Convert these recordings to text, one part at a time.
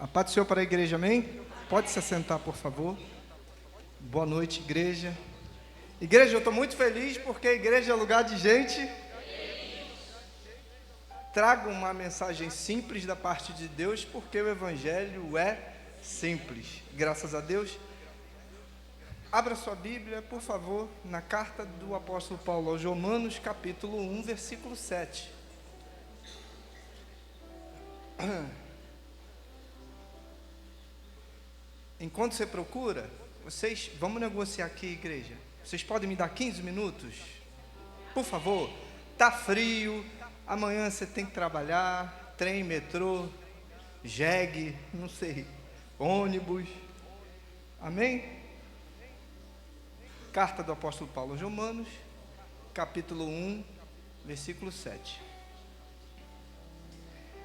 A paz do Senhor para a igreja, amém? Pode se assentar, por favor. Boa noite, igreja. Igreja, eu estou muito feliz porque a igreja é lugar de gente. Trago uma mensagem simples da parte de Deus, porque o evangelho é simples. Graças a Deus. Abra sua Bíblia, por favor, na carta do apóstolo Paulo aos Romanos, capítulo 1, versículo 7. Enquanto você procura, vamos negociar aqui, igreja. Vocês podem me dar 15 minutos? Por favor. Tá frio, amanhã você tem que trabalhar, trem, metrô, jegue, não sei, ônibus. Amém? Carta do apóstolo Paulo aos Romanos, capítulo 1, versículo 7.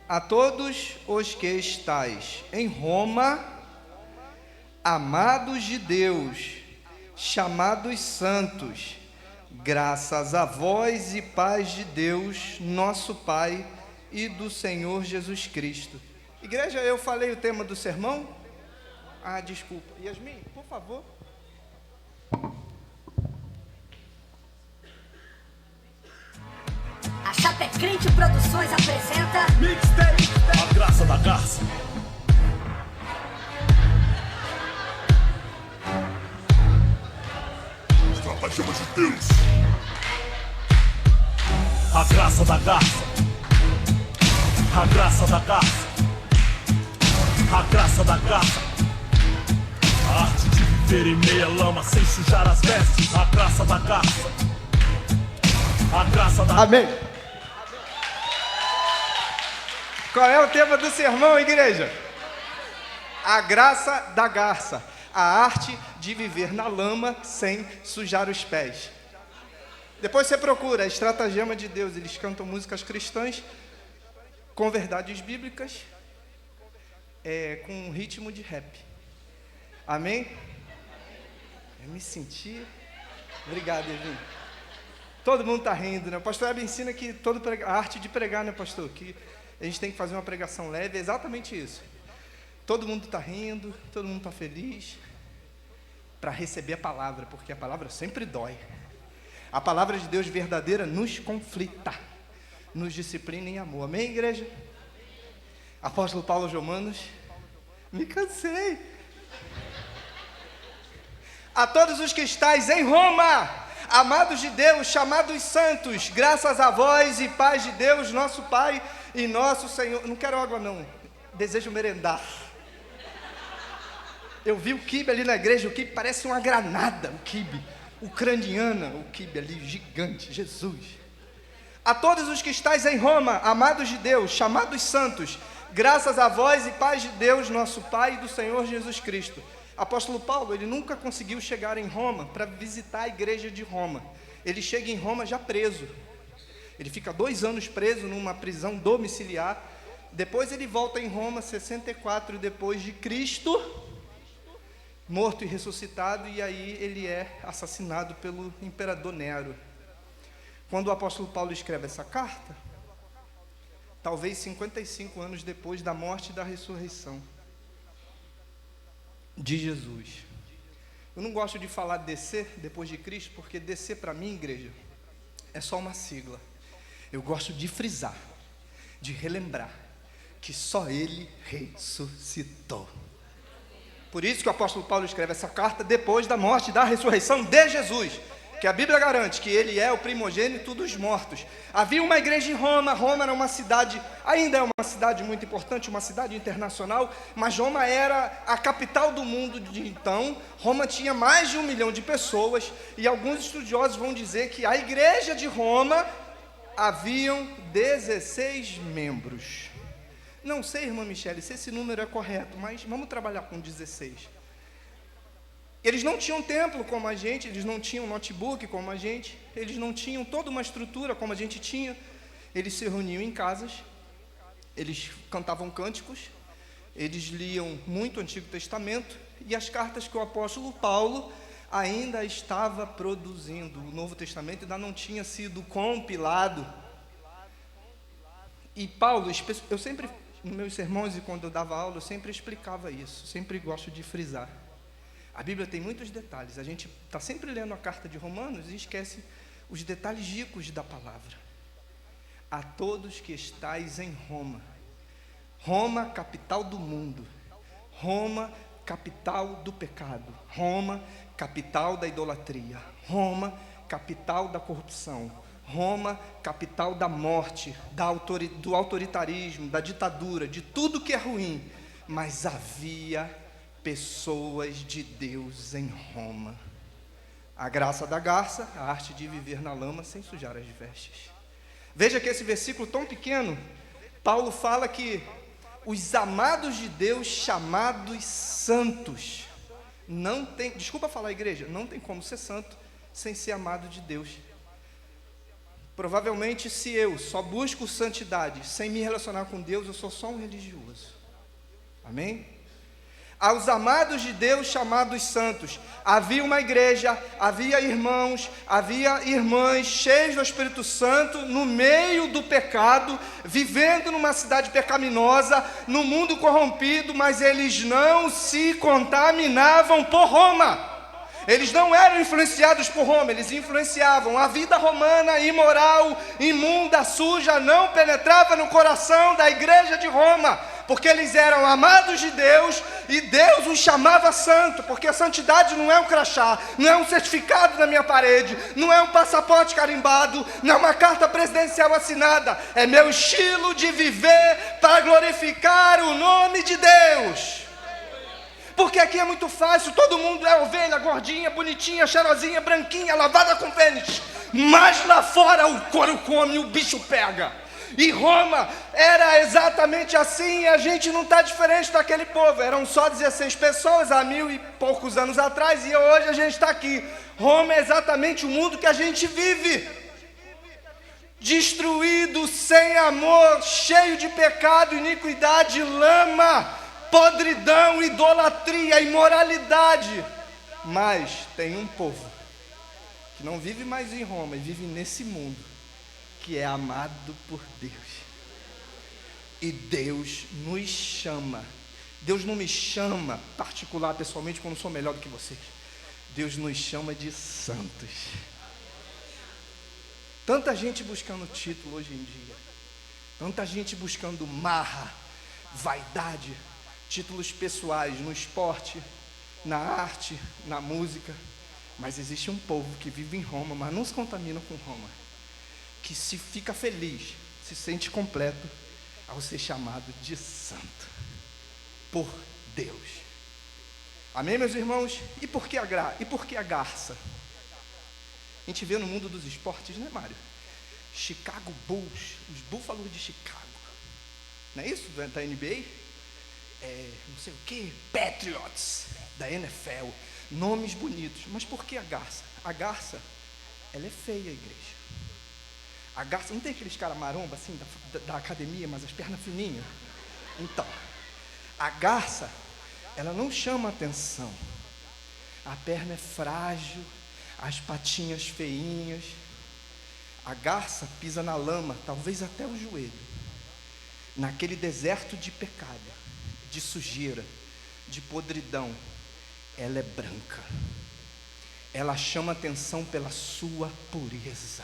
A todos os que estáis em Roma, amados de Deus, chamados santos, graças a vós e paz de Deus, nosso Pai, e do Senhor Jesus Cristo. Igreja, eu falei o tema do sermão? Desculpa. Yasmin, por favor. A Chapé Crente Produções apresenta Mixtape, a graça da garça. Tropa chama de Deus. A graça da garça. A graça da garça. A graça da garça. A arte de viver em meia lama sem sujar as vestes. A graça da garça. A graça da... Amém. Qual é o tema do sermão, igreja? A graça da garça. A arte de viver na lama sem sujar os pés. Depois você procura a estratagema de Deus. Eles cantam músicas cristãs com verdades bíblicas, com um ritmo de rap. Amém? Eu me senti... Obrigado, Evin. Todo mundo está rindo, né? O pastor Hebe ensina que a arte de pregar, né, pastor? Que a gente tem que fazer uma pregação leve, é exatamente isso. Todo mundo está rindo, todo mundo está feliz para receber a palavra, porque a palavra sempre dói. A palavra de Deus verdadeira nos conflita, nos disciplina em amor. Amém, igreja? Apóstolo Paulo aos Romanos. Me cansei. A todos os que estáis em Roma, amados de Deus, chamados santos, graças a vós e paz de Deus, nosso Pai e nosso Senhor. Não quero água não, desejo merendar. Eu vi o quibe ali na igreja, o quibe parece uma granada, o quibe ucraniana, o quibe ali gigante, Jesus. A todos os que estáis em Roma, amados de Deus, chamados santos, graças a vós e paz de Deus, nosso Pai e do Senhor Jesus Cristo. Apóstolo Paulo, ele nunca conseguiu chegar em Roma para visitar a igreja de Roma. Ele chega em Roma já preso. Ele fica 2 anos preso numa prisão domiciliar. Depois ele volta em Roma, 64 depois de Cristo, morto e ressuscitado, e aí ele é assassinado pelo imperador Nero. Quando o apóstolo Paulo escreve essa carta, talvez 55 anos depois da morte e da ressurreição de Jesus. Eu não gosto de falar descer depois de Cristo, porque descer para mim, igreja, é só uma sigla. Eu gosto de frisar, de relembrar que só Ele ressuscitou. Por isso que o apóstolo Paulo escreve essa carta depois da morte e da ressurreição de Jesus, que a Bíblia garante que ele é o primogênito dos mortos. Havia uma igreja em Roma. Roma era uma cidade, ainda é uma cidade muito importante, uma cidade internacional, mas Roma era a capital do mundo de então. Roma tinha mais de 1 milhão de pessoas, e alguns estudiosos vão dizer que a igreja de Roma haviam 16 membros. Não sei, irmã Michele, se esse número é correto, mas vamos trabalhar com 16. Eles não tinham templo como a gente, eles não tinham notebook como a gente, eles não tinham toda uma estrutura como a gente tinha. Eles se reuniam em casas, eles cantavam cânticos, eles liam muito o Antigo Testamento, e as cartas que o apóstolo Paulo ainda estava produzindo. O Novo Testamento ainda não tinha sido compilado. E Paulo, eu sempre nos meus sermões e quando eu dava aula, eu sempre explicava isso, sempre gosto de frisar. A Bíblia tem muitos detalhes, a gente está sempre lendo a carta de Romanos e esquece os detalhes ricos da palavra. A todos que estáis em Roma, Roma, capital do mundo, Roma, capital do pecado, Roma, capital da idolatria, Roma, capital da corrupção, Roma, capital da morte, do autoritarismo, da ditadura, de tudo que é ruim, mas havia pessoas de Deus em Roma. A graça da garça, a arte de viver na lama sem sujar as vestes. Veja que esse versículo tão pequeno, Paulo fala que os amados de Deus, chamados santos, não tem, desculpa falar igreja, não tem como ser santo sem ser amado de Deus. Provavelmente se eu só busco santidade sem me relacionar com Deus, eu sou só um religioso. Amém? Aos amados de Deus, chamados santos, havia uma igreja, havia irmãos, havia irmãs cheios do Espírito Santo, no meio do pecado, vivendo numa cidade pecaminosa, no mundo corrompido, mas eles não se contaminavam por Roma. Eles não eram influenciados por Roma, eles influenciavam. A vida romana, imoral, imunda, suja, não penetrava no coração da igreja de Roma, porque eles eram amados de Deus e Deus os chamava santo, porque a santidade não é um crachá, não é um certificado na minha parede, não é um passaporte carimbado, não é uma carta presidencial assinada, é meu estilo de viver para glorificar o nome de Deus. Porque aqui é muito fácil, todo mundo é ovelha, gordinha, bonitinha, cheirosinha, branquinha, lavada com pênis. Mas lá fora o couro come, o bicho pega. E Roma era exatamente assim, e a gente não está diferente daquele povo. Eram só 16 pessoas há 1000 e poucos anos atrás, e hoje a gente está aqui. Roma é exatamente o mundo que a gente vive. Destruído, sem amor, cheio de pecado, iniquidade, lama, podridão, idolatria, imoralidade. Mas tem um povo que não vive mais em Roma e vive nesse mundo, que é amado por Deus. E Deus nos chama. Deus não me chama particular, pessoalmente, quando eu sou melhor do que vocês. Deus nos chama de santos. Tanta gente buscando título hoje em dia, tanta gente buscando marra, vaidade, títulos pessoais no esporte, na arte, na música. Mas existe um povo que vive em Roma, mas não se contamina com Roma, que se fica feliz, se sente completo ao ser chamado de santo por Deus. Amém, meus irmãos? E por que a garça? A gente vê no mundo dos esportes, né, Mário? Chicago Bulls, os Búfalos de Chicago, não é isso? Da NBA? Não sei o que, Patriots, da NFL, nomes bonitos. Mas por que a garça? A garça, ela é feia, igreja. A garça, não tem aqueles caras maromba assim, da academia, mas as pernas fininhas? Então, a garça, ela não chama atenção. A perna é frágil, as patinhas feinhas. A garça pisa na lama, talvez até o joelho, naquele deserto de pecado, de sujeira, de podridão. Ela é branca. Ela chama atenção pela sua pureza.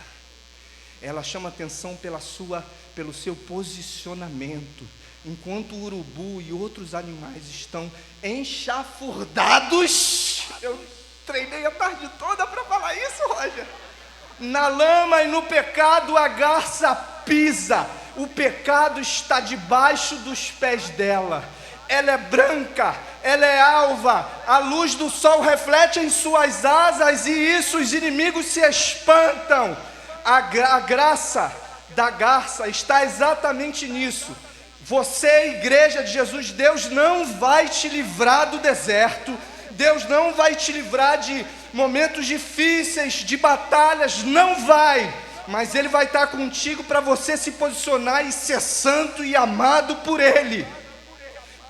Ela chama atenção pelo seu posicionamento. Enquanto o urubu e outros animais estão enxafurdados. Eu treinei a tarde toda para falar isso, Roger. Na lama e no pecado a garça pisa. O pecado está debaixo dos pés dela. Ela é branca, ela é alva, a luz do sol reflete em suas asas, e isso os inimigos se espantam. A graça da garça está exatamente nisso. Você, igreja de Jesus, Deus não vai te livrar do deserto, Deus não vai te livrar de momentos difíceis, de batalhas, não vai, mas Ele vai estar contigo para você se posicionar e ser santo e amado por Ele.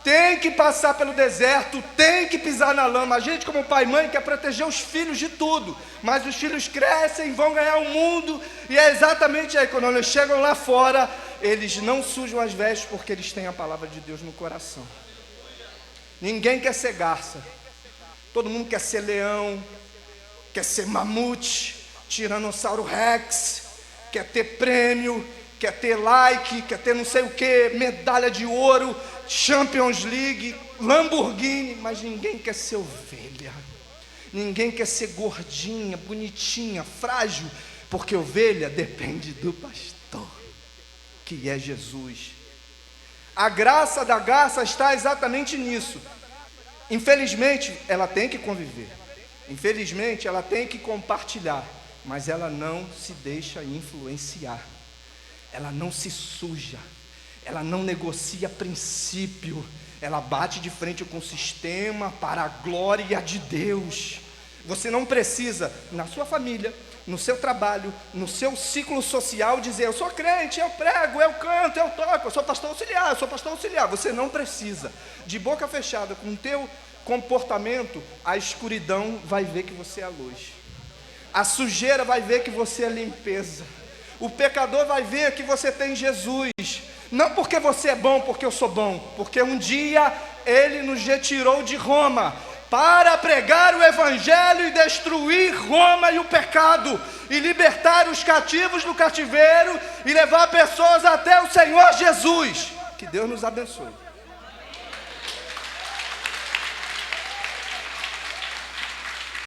Tem que passar pelo deserto, tem que pisar na lama. A gente, como pai e mãe, quer proteger os filhos de tudo, mas os filhos crescem, vão ganhar o mundo, e é exatamente aí, quando eles chegam lá fora, eles não sujam as vestes porque eles têm a palavra de Deus no coração. Ninguém quer ser garça. Todo mundo quer ser leão, quer ser mamute, tiranossauro rex, quer ter prêmio, quer ter like, quer ter não sei o que, medalha de ouro, Champions League, Lamborghini, mas ninguém quer ser ovelha. Ninguém quer ser gordinha, bonitinha, frágil, porque ovelha depende do pastor, que é Jesus. A graça da garça está exatamente nisso. Infelizmente, ela tem que conviver. Infelizmente, ela tem que compartilhar, mas ela não se deixa influenciar. Ela não se suja. Ela não negocia princípio. Ela bate de frente com o sistema para a glória de Deus. Você não precisa, na sua família, no seu trabalho, no seu ciclo social, dizer: eu sou crente, eu prego, eu canto, eu toco, eu sou pastor auxiliar, eu sou pastor auxiliar. Você não precisa. De boca fechada, com o teu comportamento, a escuridão vai ver que você é a luz. A sujeira vai ver que você é limpeza. O pecador vai ver que você tem Jesus. Não porque você é bom, porque eu sou bom, porque um dia Ele nos retirou de Roma para pregar o Evangelho e destruir Roma e o pecado, e libertar os cativos do cativeiro, e levar pessoas até o Senhor Jesus. Que Deus nos abençoe.